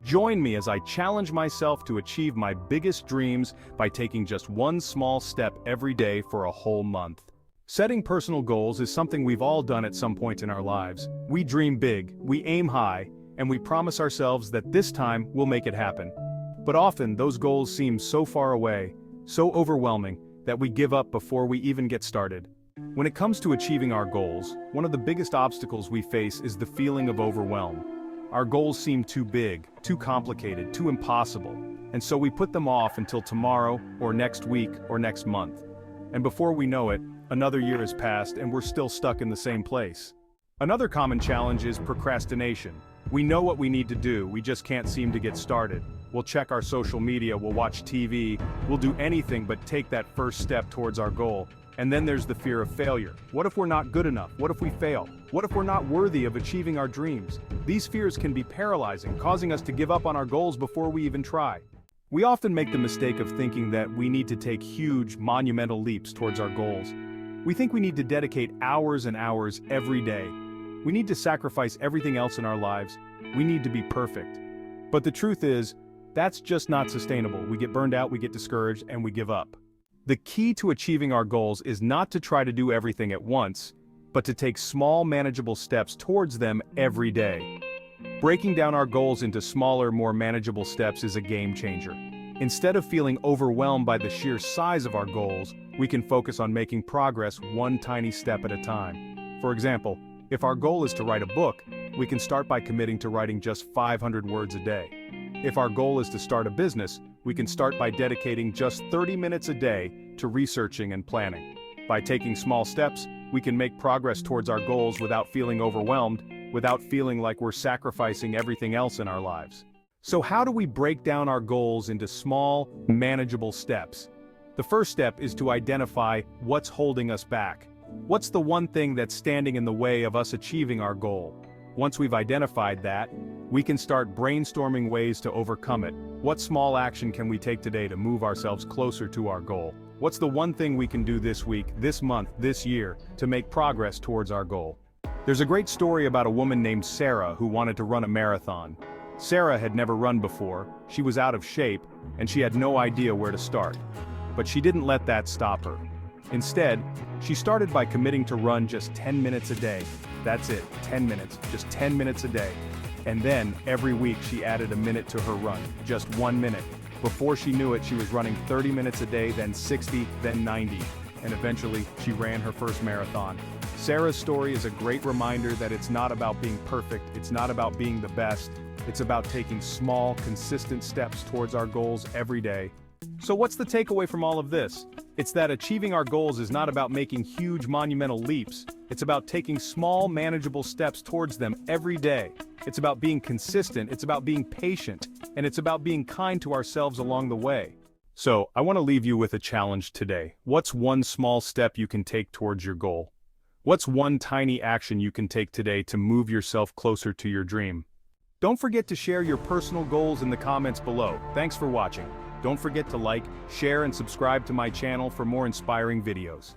Join me as I challenge myself to achieve my biggest dreams by taking just one small step every day for a whole month. Setting personal goals is something we've all done at some point in our lives. We dream big, we aim high, and we promise ourselves that this time we'll make it happen. But often those goals seem so far away, so overwhelming, that we give up before we even get started. When it comes to achieving our goals, one of the biggest obstacles we face is the feeling of overwhelm. Our goals seem too big, too complicated, too impossible, and so we put them off until tomorrow, or next week, or next month. And before we know it, another year has passed and we're still stuck in the same place. Another common challenge is procrastination. We know what we need to do, we just can't seem to get started. We'll check our social media, we'll watch TV, we'll do anything but take that first step towards our goal. And then there's the fear of failure. What if we're not good enough? What if we fail? What if we're not worthy of achieving our dreams? These fears can be paralyzing, causing us to give up on our goals before we even try. We often make the mistake of thinking that we need to take huge, monumental leaps towards our goals. We think we need to dedicate hours and hours every day. We need to sacrifice everything else in our lives. We need to be perfect. But the truth is, that's just not sustainable. We get burned out, we get discouraged, and we give up. The key to achieving our goals is not to try to do everything at once, but to take small, manageable steps towards them every day. Breaking down our goals into smaller, more manageable steps is a game changer. Instead of feeling overwhelmed by the sheer size of our goals, we can focus on making progress one tiny step at a time. For example, if our goal is to write a book, we can start by committing to writing just 500 words a day. If our goal is to start a business, we can start by dedicating just 30 minutes a day to researching and planning. By taking small steps, we can make progress towards our goals without feeling overwhelmed, without feeling like we're sacrificing everything else in our lives. So how do we break down our goals into small, manageable steps? The first step is to identify what's holding us back. What's the one thing that's standing in the way of us achieving our goal? Once we've identified that, we can start brainstorming ways to overcome it. What small action can we take today to move ourselves closer to our goal? What's the one thing we can do this week, this month, this year, to make progress towards our goal? There's a great story about a woman named Sarah who wanted to run a marathon. Sarah had never run before, she was out of shape, and she had no idea where to start. But she didn't let that stop her. Instead, she started by committing to run just 10 minutes a day. That's it, 10 minutes, just 10 minutes a day. And then, every week she added a minute to her run, just 1 minute. Before she knew it, she was running 30 minutes a day, then 60, then 90. And eventually, she ran her first marathon. Sarah's story is a great reminder that it's not about being perfect, it's not about being the best, it's about taking small, consistent steps towards our goals every day. So what's the takeaway from all of this? It's that achieving our goals is not about making huge, monumental leaps. It's about taking small, manageable steps towards them every day. It's about being consistent, it's about being patient, and it's about being kind to ourselves along the way. So, I want to leave you with a challenge today. What's one small step you can take towards your goal? What's one tiny action you can take today to move yourself closer to your dream? Don't forget to share your personal goals in the comments below. Thanks for watching. Don't forget to like, share, and subscribe to my channel for more inspiring videos.